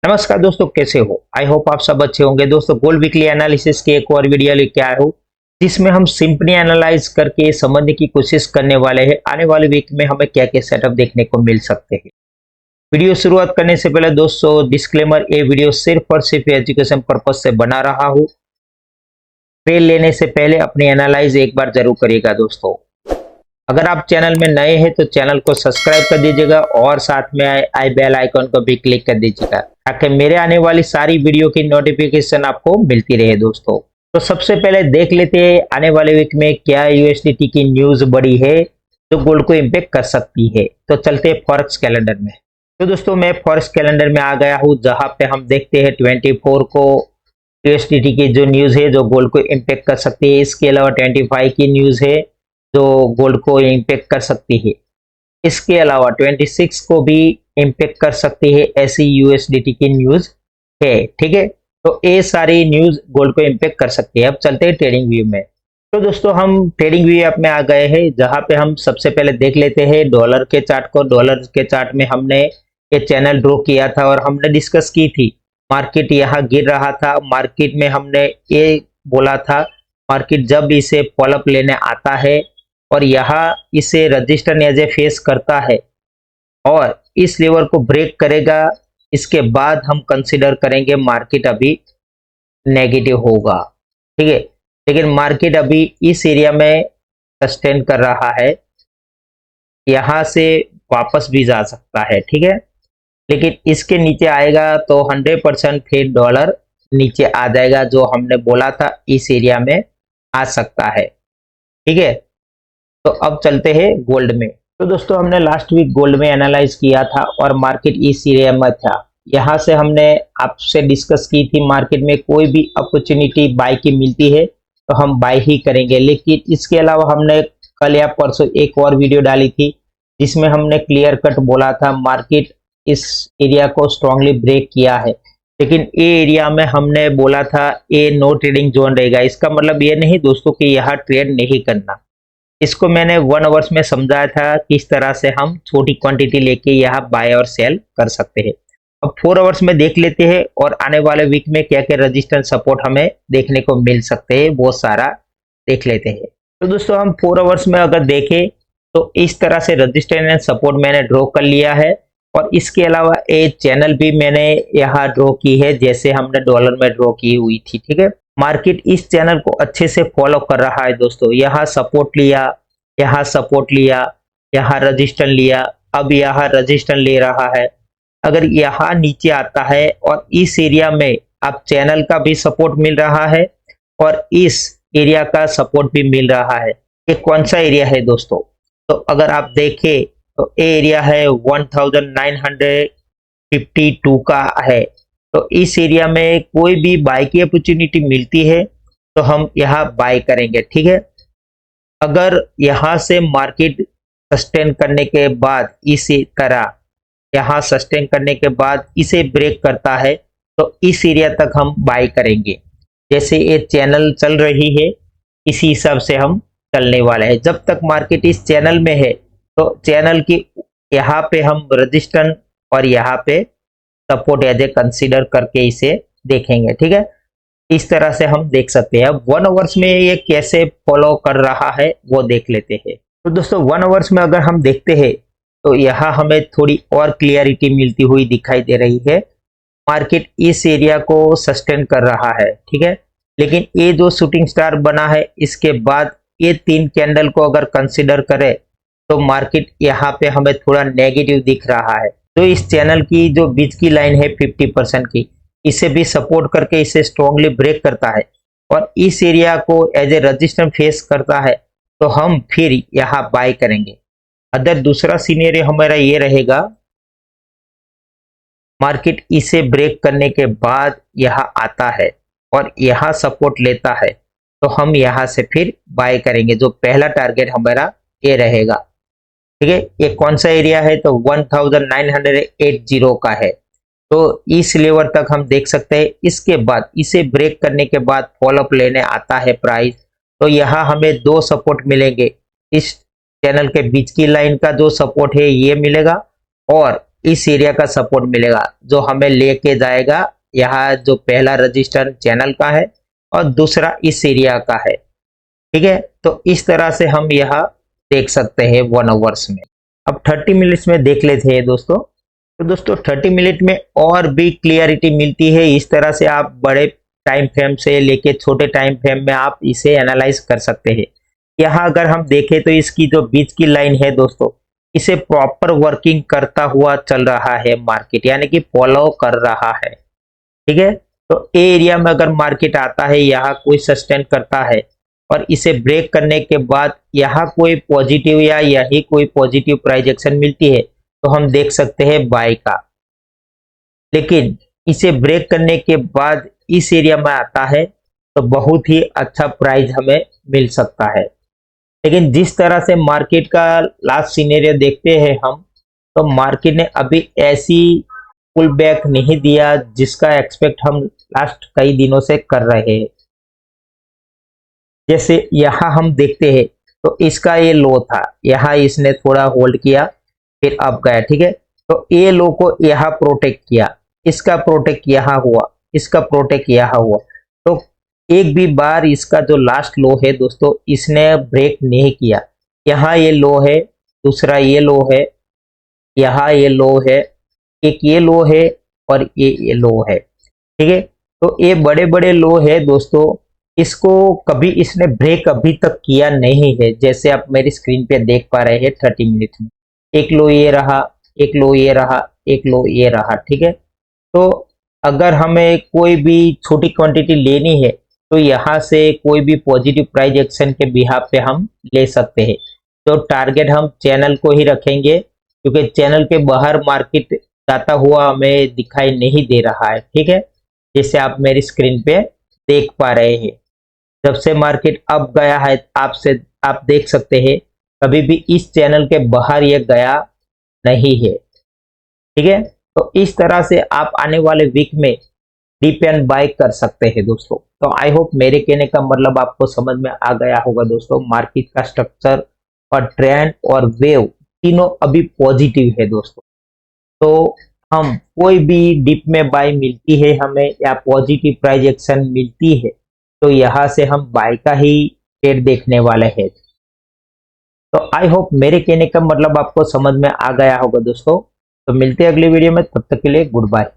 नमस्कार दोस्तों, कैसे हो? आई होप आप सब अच्छे होंगे। दोस्तों, गोल्ड वीकली एनालिसिस की एक और वीडियो लेके आया हूँ, जिसमें हम सिंपली एनालाइज करके समझने की कोशिश करने वाले हैं आने वाले वीक में हमें क्या क्या सेटअप देखने को मिल सकते हैं। वीडियो शुरुआत करने से पहले दोस्तों डिस्क्लेमर, ये वीडियो सिर्फ और सिर्फ एजुकेशन पर्पज से बना रहा हूँ। ट्रेड लेने से पहले अपनी एनालाइज एक बार जरूर करिएगा दोस्तों। अगर आप चैनल में नए हैं तो चैनल को सब्सक्राइब कर दीजिएगा और साथ में आई बेल आइकन को भी क्लिक कर दीजिएगा, ताकि मेरे आने वाली सारी वीडियो की नोटिफिकेशन आपको मिलती रहे दोस्तों। तो सबसे पहले देख लेते हैं आने वाले वीक में क्या यूएसडीटी की न्यूज बड़ी है जो गोल्ड को इम्पेक्ट कर सकती है। तो चलते हैं फॉरेक्स कैलेंडर में। तो दोस्तों मैं फॉरेक्स कैलेंडर में आ गया हूँ, जहां पे हम देखते हैं 24 को यूएसडीटी की जो न्यूज है जो गोल्ड को इम्पेक्ट कर सकती है। इसके अलावा 25 की न्यूज है जो गोल्ड को इम्पेक्ट कर सकती है। इसके अलावा 26 को भी इम्पेक्ट कर सकती है, ऐसी यूएसडीटी की न्यूज है। ठीक है, तो ये सारी न्यूज गोल्ड को इम्पेक्ट कर सकती है। अब चलते हैं ट्रेडिंग व्यू में। तो दोस्तों हम ट्रेडिंग व्यू ऐप में आ गए हैं, जहां पे हम सबसे पहले देख लेते हैं डॉलर के चार्ट को। डॉलर के चार्ट में हमने ये चैनल ड्रॉ किया था और हमने डिस्कस की थी मार्केट यहाँ गिर रहा था। मार्केट में हमने ये बोला था मार्केट जब इसे फॉलोअप लेने आता है और यहाँ इसे रजिस्टर एज ए फेस करता है और इस लेवल को ब्रेक करेगा, इसके बाद हम कंसिडर करेंगे मार्केट अभी नेगेटिव होगा। ठीक है, लेकिन मार्केट अभी इस एरिया में सस्टेन कर रहा है, यहाँ से वापस भी जा सकता है। ठीक है, लेकिन इसके नीचे आएगा तो 100% फिर डॉलर नीचे आ जाएगा, जो हमने बोला था इस एरिया में आ सकता है। ठीक है, तो अब चलते हैं गोल्ड में। तो दोस्तों हमने लास्ट वीक गोल्ड में एनालाइज किया था और मार्केट इस एरिया में था। यहाँ से हमने आपसे डिस्कस की थी मार्केट में कोई भी अपॉर्चुनिटी बाय की मिलती है तो हम बाय ही करेंगे। लेकिन इसके अलावा हमने कल या परसों एक और वीडियो डाली थी जिसमें हमने क्लियर कट बोला था मार्केट इस एरिया को स्ट्रांगली ब्रेक किया है, लेकिन ये एरिया में हमने बोला था ये नो ट्रेडिंग जोन रहेगा। इसका मतलब ये नहीं दोस्तों कि यहाँ ट्रेड नहीं करना। इसको मैंने 1 आवर्स में समझाया था किस तरह से हम छोटी क्वांटिटी लेके यहाँ बाय और सेल कर सकते हैं। अब 4 आवर्स में देख लेते हैं और आने वाले वीक में क्या क्या रजिस्टेंस सपोर्ट हमें देखने को मिल सकते हैं वो सारा देख लेते हैं। तो दोस्तों हम 4 आवर्स में अगर देखें तो इस तरह से रजिस्टेंस एंड सपोर्ट मैंने ड्रॉ कर लिया है और इसके अलावा एक चैनल भी मैंने यहाँ ड्रॉ की है जैसे हमने डॉलर में ड्रॉ की हुई थी। ठीक है, मार्केट इस चैनल को अच्छे से फॉलो कर रहा है दोस्तों। यहाँ सपोर्ट लिया, यहाँ सपोर्ट लिया, यहाँ रजिस्टेंस लिया, अब यहाँ रजिस्टेंस ले रहा है। अगर यहाँ नीचे आता है और इस एरिया में अब चैनल का भी सपोर्ट मिल रहा है और इस एरिया का सपोर्ट भी मिल रहा है। ये कौन सा एरिया है दोस्तों? तो अगर आप देखें तो ये एरिया है 1952 का है। तो इस एरिया में कोई भी बाय की अपॉर्चुनिटी मिलती है तो हम यहाँ बाय करेंगे। ठीक है, अगर यहाँ से मार्केट सस्टेन करने के बाद इसी तरह यहाँ सस्टेन करने के बाद इसे ब्रेक करता है तो इस एरिया तक हम बाय करेंगे। जैसे ये चैनल चल रही है इसी हिसाब से हम चलने वाले हैं। जब तक मार्केट इस चैनल में है तो चैनल की यहाँ पे हम रजिस्टेंस और यहाँ पे सपोर्ट एज ए कंसीडर करके इसे देखेंगे। ठीक है, इस तरह से हम देख सकते हैं। अब 1 आवर्स में ये कैसे फॉलो कर रहा है वो देख लेते हैं। तो दोस्तों 1 आवर्स में अगर हम देखते हैं तो यहाँ हमें थोड़ी और क्लियरिटी मिलती हुई दिखाई दे रही है। मार्केट इस एरिया को सस्टेन कर रहा है। ठीक है, लेकिन ये जो शूटिंग स्टार बना है इसके बाद ये 3 कैंडल को अगर कंसिडर करें तो मार्केट यहाँ पे हमें थोड़ा नेगेटिव दिख रहा है। तो इस चैनल की जो बीच की लाइन है 50% की, इसे भी सपोर्ट करके इसे स्ट्रांगली ब्रेक करता है और इस एरिया को एज ए रजिस्टेंस फेस करता है तो हम फिर यहाँ बाय करेंगे। अदर दूसरा सीनियर हमारा ये रहेगा मार्केट इसे ब्रेक करने के बाद यहाँ आता है और यहाँ सपोर्ट लेता है तो हम यहाँ से फिर बाय करेंगे। जो पहला टारगेट हमारा ये रहेगा। ठीक है, ये कौन सा एरिया है तो 1980 का है। तो इस लेवल तक हम देख सकते हैं। इसके बाद इसे ब्रेक करने के बाद फॉलोअप लेने आता है प्राइस तो यहाँ हमें 2 सपोर्ट मिलेंगे। इस चैनल के बीच की लाइन का जो सपोर्ट है ये मिलेगा और इस एरिया का सपोर्ट मिलेगा जो हमें लेके जाएगा यहाँ, जो पहला रजिस्टर चैनल का है और दूसरा इस एरिया का है। ठीक है, तो इस तरह से हम यहाँ देख सकते हैं 1 आवर्स में। अब 30 मिनट्स में देख लेते हैं दोस्तों। तो दोस्तों 30 मिनट में और भी क्लियरिटी मिलती है। इस तरह से आप बड़े टाइम फ्रेम से लेके छोटे टाइम फ्रेम में आप इसे एनालाइज कर सकते हैं। यहाँ अगर हम देखें तो इसकी जो बीच की लाइन है दोस्तों, इसे प्रॉपर वर्किंग करता हुआ चल रहा है मार्केट, यानी कि फॉलो कर रहा है। ठीक है, तो ए एरिया में अगर मार्केट आता है, यहाँ कोई सस्टेन करता है और इसे ब्रेक करने के बाद यहाँ कोई पॉजिटिव या यही कोई पॉजिटिव प्राइस एक्शन मिलती है तो हम देख सकते हैं बाय का। लेकिन इसे ब्रेक करने के बाद इस एरिया में आता है तो बहुत ही अच्छा प्राइस हमें मिल सकता है। लेकिन जिस तरह से मार्केट का लास्ट सिनेरियो देखते हैं हम, तो मार्केट ने अभी ऐसी पुल बैक नहीं दिया जिसका एक्सपेक्ट हम लास्ट कई दिनों से कर रहे हैं। जैसे यहाँ हम देखते हैं तो इसका ये लो था, यहाँ इसने थोड़ा होल्ड किया फिर अप गया। ठीक है, तो ये लो को यहाँ प्रोटेक्ट किया, इसका प्रोटेक्ट यहाँ हुआ, इसका प्रोटेक्ट यहाँ हुआ। तो एक भी बार इसका जो लास्ट लो है दोस्तों, इसने ब्रेक नहीं किया। यहाँ ये लो है, दूसरा ये लो है, यहाँ ये लो है, एक ये लो है और ये लो है। ठीक है, तो ये बड़े बड़े लो है दोस्तों, इसको कभी इसने ब्रेक अभी तक किया नहीं है। जैसे आप मेरी स्क्रीन पे देख पा रहे हैं 30 मिनट में एक लो ये रहा, एक लो ये रहा, एक लो ये रहा। ठीक है, तो अगर हमें कोई भी छोटी क्वांटिटी लेनी है तो यहाँ से कोई भी पॉजिटिव प्राइस एक्शन के बिहाफ पे हम ले सकते हैं। तो टारगेट हम चैनल को ही रखेंगे क्योंकि चैनल के बाहर मार्केट जाता हुआ हमें दिखाई नहीं दे रहा है। ठीक है, जैसे आप मेरी स्क्रीन पे देख पा रहे हैं, जब से मार्केट अप गया है आप देख सकते हैं कभी भी इस चैनल के बाहर ये गया नहीं है। ठीक है, तो इस तरह से आप आने वाले वीक में डीप एंड बाय कर सकते हैं दोस्तों। तो आई होप मेरे कहने का मतलब आपको समझ में आ गया होगा दोस्तों। मार्केट का स्ट्रक्चर और ट्रेंड और वेव तीनों अभी पॉजिटिव है दोस्तों। तो हम कोई भी डिप में बाय मिलती है हमें या पॉजिटिव प्राइस एक्शन मिलती है तो यहाँ से हम बाय का ही ट्रेड देखने वाले हैं। तो आई होप मेरे कहने का मतलब आपको समझ में आ गया होगा दोस्तों। तो मिलते हैं अगली वीडियो में, तब तक के लिए गुड बाय।